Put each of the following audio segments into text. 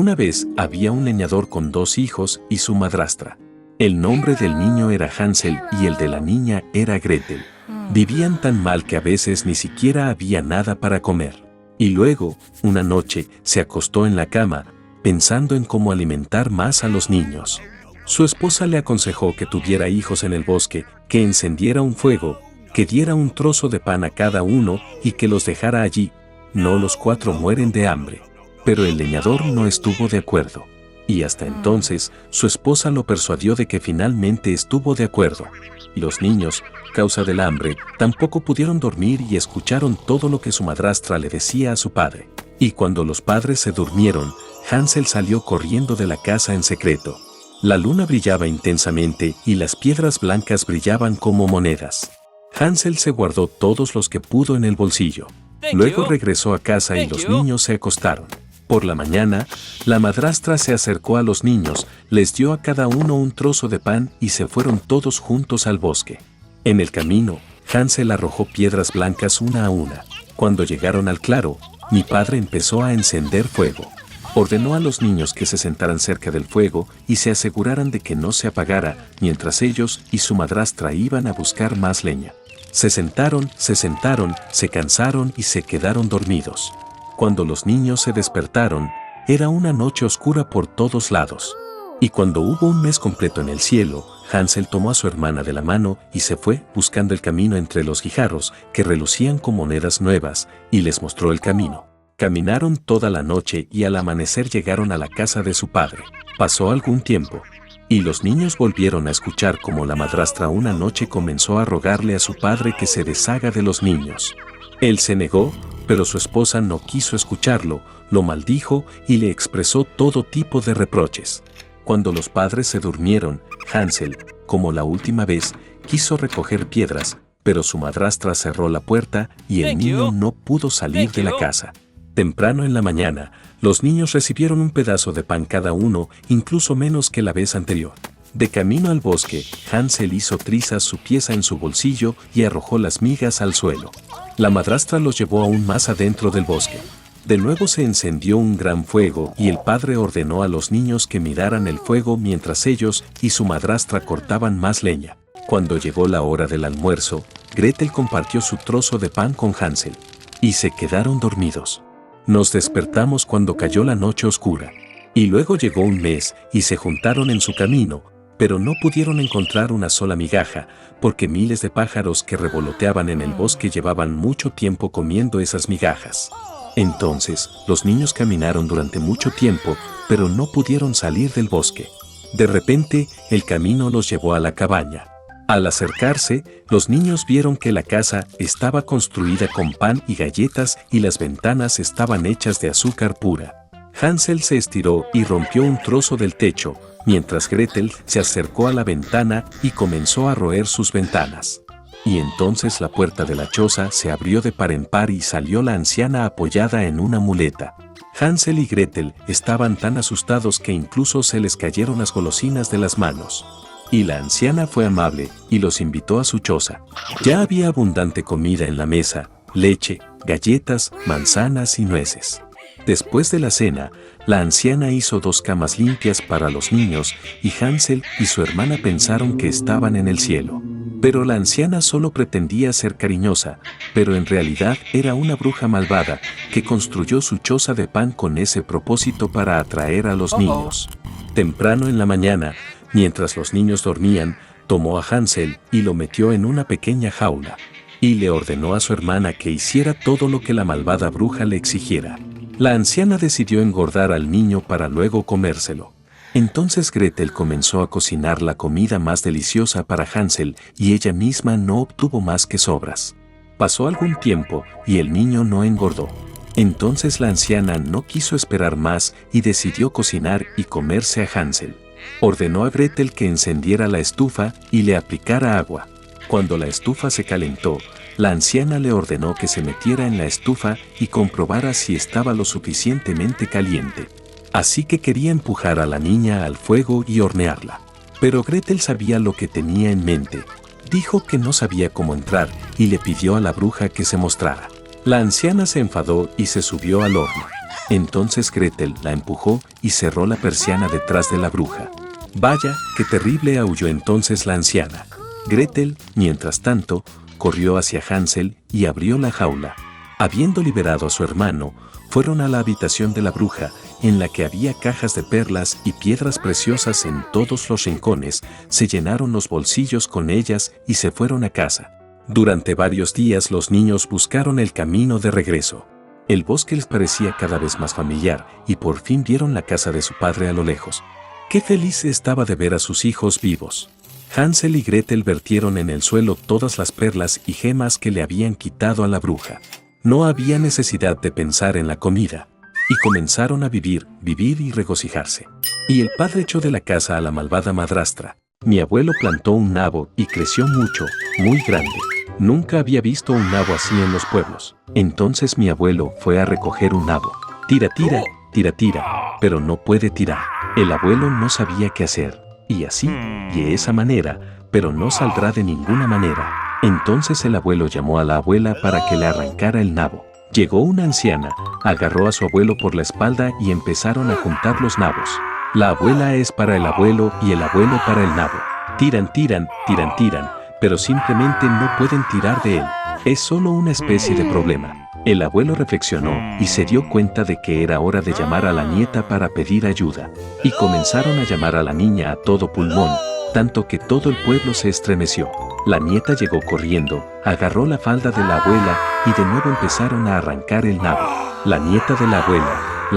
Una vez había un leñador con 2 hijos y su madrastra. El nombre del niño era Hansel y el de la niña era Gretel. Vivían tan mal que a veces ni siquiera había nada para comer. Y luego, una noche, se acostó en la cama, pensando en cómo alimentar más a los niños. Su esposa le aconsejó que tuviera hijos en el bosque, que encendiera un fuego, que diera un trozo de pan a cada uno y que los dejara allí. No, los 4 mueren de hambre. Pero el leñador no estuvo de acuerdo. Y hasta entonces, su esposa lo persuadió de que finalmente estuvo de acuerdo. Los niños, causa del hambre, tampoco pudieron dormir y escucharon todo lo que su madrastra le decía a su padre. Y cuando los padres se durmieron, Hansel salió corriendo de la casa en secreto. La luna brillaba intensamente y las piedras blancas brillaban como monedas. Hansel se guardó todos los que pudo en el bolsillo. Luego regresó a casa y los niños se acostaron. Por la mañana, la madrastra se acercó a los niños, les dio a cada uno un trozo de pan y se fueron todos juntos al bosque. En el camino, Hansel arrojó piedras blancas una a una. Cuando llegaron al claro, mi padre empezó a encender fuego. Ordenó a los niños que se sentaran cerca del fuego y se aseguraran de que no se apagara, mientras ellos y su madrastra iban a buscar más leña. Se sentaron, se cansaron y se quedaron dormidos. Cuando los niños se despertaron, era una noche oscura por todos lados. Y cuando hubo un mes completo en el cielo, Hansel tomó a su hermana de la mano y se fue buscando el camino entre los guijarros que relucían con monedas nuevas, y les mostró el camino. Caminaron toda la noche y al amanecer llegaron a la casa de su padre. Pasó algún tiempo, y los niños volvieron a escuchar cómo la madrastra una noche comenzó a rogarle a su padre que se deshaga de los niños. Él se negó, pero su esposa no quiso escucharlo, lo maldijo y le expresó todo tipo de reproches. Cuando los padres se durmieron, Hansel, como la última vez, quiso recoger piedras, pero su madrastra cerró la puerta y el niño no pudo salir de la casa. Temprano en la mañana, los niños recibieron un pedazo de pan cada uno, incluso menos que la vez anterior. De camino al bosque, Hansel hizo trizas su pieza en su bolsillo y arrojó las migas al suelo. La madrastra los llevó aún más adentro del bosque. De nuevo se encendió un gran fuego y el padre ordenó a los niños que miraran el fuego mientras ellos y su madrastra cortaban más leña. Cuando llegó la hora del almuerzo, Gretel compartió su trozo de pan con Hansel. Y se quedaron dormidos. Nos despertamos cuando cayó la noche oscura. Y luego llegó un mes y se juntaron en su camino, pero no pudieron encontrar una sola migaja, porque miles de pájaros que revoloteaban en el bosque llevaban mucho tiempo comiendo esas migajas. Entonces, los niños caminaron durante mucho tiempo, pero no pudieron salir del bosque. De repente, el camino los llevó a la cabaña. Al acercarse, los niños vieron que la casa estaba construida con pan y galletas y las ventanas estaban hechas de azúcar pura. Hansel se estiró y rompió un trozo del techo, mientras Gretel se acercó a la ventana y comenzó a roer sus ventanas. Y entonces la puerta de la choza se abrió de par en par y salió la anciana apoyada en una muleta. Hansel y Gretel estaban tan asustados que incluso se les cayeron las golosinas de las manos. Y la anciana fue amable y los invitó a su choza. Ya había abundante comida en la mesa, leche, galletas, manzanas y nueces. Después de la cena, la anciana hizo 2 camas limpias para los niños y Hansel y su hermana pensaron que estaban en el cielo. Pero la anciana solo pretendía ser cariñosa, pero en realidad era una bruja malvada que construyó su choza de pan con ese propósito para atraer a los niños. Temprano en la mañana, mientras los niños dormían, tomó a Hansel y lo metió en una pequeña jaula. Y le ordenó a su hermana que hiciera todo lo que la malvada bruja le exigiera. La anciana decidió engordar al niño para luego comérselo. Entonces Gretel comenzó a cocinar la comida más deliciosa para Hansel y ella misma no obtuvo más que sobras. Pasó algún tiempo y el niño no engordó. Entonces la anciana no quiso esperar más y decidió cocinar y comerse a Hansel. Ordenó a Gretel que encendiera la estufa y le aplicara agua. Cuando la estufa se calentó, la anciana le ordenó que se metiera en la estufa y comprobara si estaba lo suficientemente caliente. Así que quería empujar a la niña al fuego y hornearla. Pero Gretel sabía lo que tenía en mente. Dijo que no sabía cómo entrar y le pidió a la bruja que se mostrara. La anciana se enfadó y se subió al horno. Entonces Gretel la empujó y cerró la persiana detrás de la bruja. Vaya, qué terrible, aulló entonces la anciana. Gretel, mientras tanto, corrió hacia Hansel y abrió la jaula. Habiendo liberado a su hermano, fueron a la habitación de la bruja, en la que había cajas de perlas y piedras preciosas en todos los rincones, se llenaron los bolsillos con ellas y se fueron a casa. Durante varios días los niños buscaron el camino de regreso. El bosque les parecía cada vez más familiar y por fin vieron la casa de su padre a lo lejos. Qué feliz estaba de ver a sus hijos vivos. Hansel y Gretel vertieron en el suelo todas las perlas y gemas que le habían quitado a la bruja. No había necesidad de pensar en la comida. Y comenzaron a vivir y regocijarse. Y el padre echó de la casa a la malvada madrastra. Mi abuelo plantó un nabo y creció mucho, muy grande. Nunca había visto un nabo así en los pueblos. Entonces mi abuelo fue a recoger un nabo. Tira, tira, tira, tira, pero no puede tirar. El abuelo no sabía qué hacer. Y así, y de esa manera, pero no saldrá de ninguna manera. Entonces el abuelo llamó a la abuela para que le arrancara el nabo. Llegó una anciana, agarró a su abuelo por la espalda y empezaron a juntar los nabos. La abuela es para el abuelo y el abuelo para el nabo. Tiran, tiran, tiran, tiran, pero simplemente no pueden tirar de él. Es solo una especie de problema. El abuelo reflexionó y se dio cuenta de que era hora de llamar a la nieta para pedir ayuda. Y comenzaron a llamar a la niña a todo pulmón, tanto que todo el pueblo se estremeció. La nieta llegó corriendo, agarró la falda de la abuela y de nuevo empezaron a arrancar el nabo. La nieta de la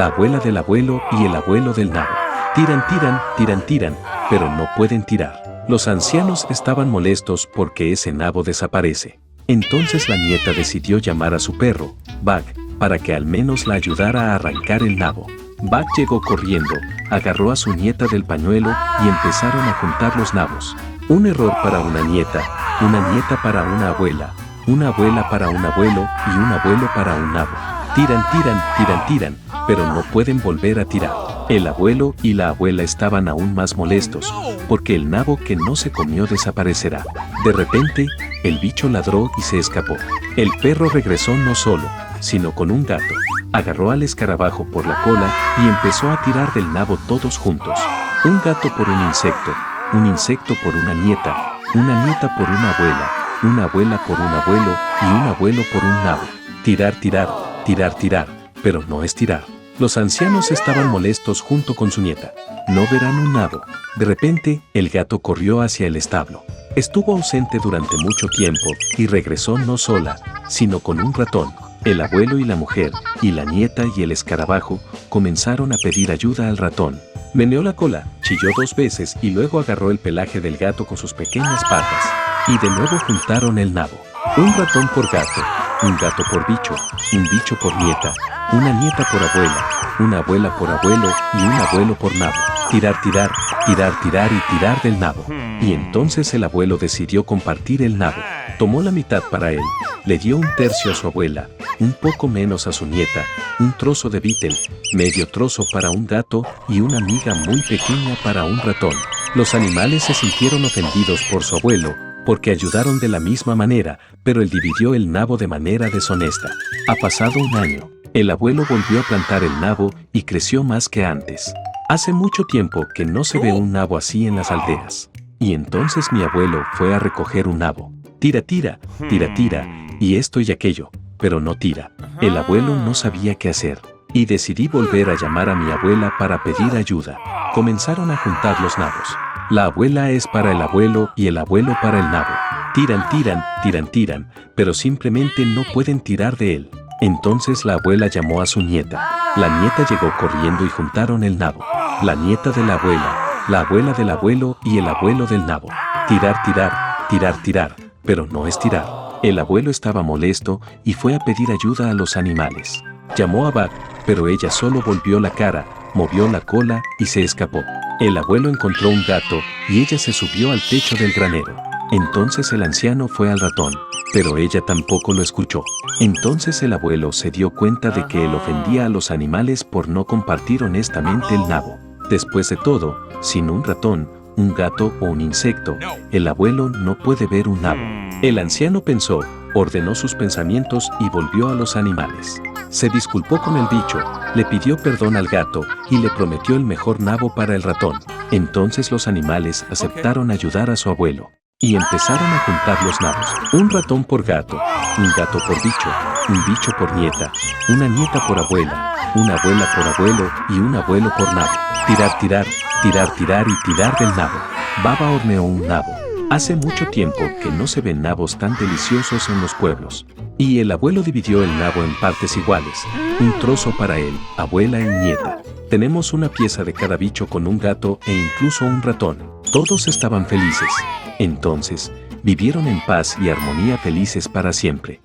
abuela del abuelo y el abuelo del nabo. Tiran, tiran, tiran, tiran, pero no pueden tirar. Los ancianos estaban molestos porque ese nabo desaparece. Entonces la nieta decidió llamar a su perro, Bag, para que al menos la ayudara a arrancar el nabo. Bag llegó corriendo, agarró a su nieta del pañuelo y empezaron a juntar los nabos. Un error para una nieta para una abuela para un abuelo y un abuelo para un nabo. Tiran, tiran, tiran, tiran, pero no pueden volver a tirar. El abuelo y la abuela estaban aún más molestos, porque el nabo que no se comió desaparecerá. De repente, el bicho ladró y se escapó. El perro regresó no solo, sino con un gato. Agarró al escarabajo por la cola y empezó a tirar del nabo todos juntos. Un gato por un insecto por una nieta por una abuela por un abuelo y un abuelo por un nabo. Tirar, tirar, tirar, tirar, pero no es tirar. Los ancianos estaban molestos junto con su nieta. No verán un nabo. De repente, el gato corrió hacia el establo. Estuvo ausente durante mucho tiempo y regresó no sola, sino con un ratón. El abuelo y la mujer, y la nieta y el escarabajo, comenzaron a pedir ayuda al ratón. Meneó la cola, chilló 2 veces y luego agarró el pelaje del gato con sus pequeñas patas. Y de nuevo juntaron el nabo. Un ratón por gato, un gato por bicho, un bicho por nieta, una nieta por abuela, una abuela por abuelo y un abuelo por nabo. Tirar, tirar, tirar, tirar y tirar del nabo. Y entonces el abuelo decidió compartir el nabo. Tomó la mitad para él, le dio 1/3 a su abuela, un poco menos a su nieta, un trozo de Beetle, medio trozo para un gato y una miga muy pequeña para un ratón. Los animales se sintieron ofendidos por su abuelo, porque ayudaron de la misma manera, pero él dividió el nabo de manera deshonesta. Ha pasado un año. El abuelo volvió a plantar el nabo y creció más que antes. Hace mucho tiempo que no se ve un nabo así en las aldeas. Y entonces mi abuelo fue a recoger un nabo. Tira, tira, tira, tira, y esto y aquello, pero no tira. El abuelo no sabía qué hacer. Y decidí volver a llamar a mi abuela para pedir ayuda. Comenzaron a juntar los nabos. La abuela es para el abuelo y el abuelo para el nabo. Tiran, tiran, tiran, tiran, pero simplemente no pueden tirar de él. Entonces la abuela llamó a su nieta. La nieta llegó corriendo y juntaron el nabo. La nieta de la abuela del abuelo y el abuelo del nabo. Tirar, tirar, tirar, tirar, pero no es tirar. El abuelo estaba molesto y fue a pedir ayuda a los animales. Llamó a Bag, pero ella solo volvió la cara, movió la cola y se escapó. El abuelo encontró un gato y ella se subió al techo del granero. Entonces el anciano fue al ratón, pero ella tampoco lo escuchó. Entonces el abuelo se dio cuenta de que él ofendía a los animales por no compartir honestamente el nabo. Después de todo, sin un ratón, un gato o un insecto, el abuelo no puede ver un nabo. El anciano pensó, ordenó sus pensamientos y volvió a los animales. Se disculpó con el bicho, le pidió perdón al gato y le prometió el mejor nabo para el ratón. Entonces los animales aceptaron ayudar a su abuelo y empezaron a juntar los nabos. Un ratón por gato, un gato por bicho, un bicho por nieta, una nieta por abuela, una abuela por abuelo y un abuelo por nabo. Tirar, tirar, tirar, tirar y tirar del nabo. Baba horneó un nabo. Hace mucho tiempo que no se ven nabos tan deliciosos en los pueblos. Y el abuelo dividió el nabo en partes iguales. Un trozo para él, abuela y nieta. Tenemos una pieza de cada bicho con un gato e incluso un ratón. Todos estaban felices. Entonces, vivieron en paz y armonía felices para siempre.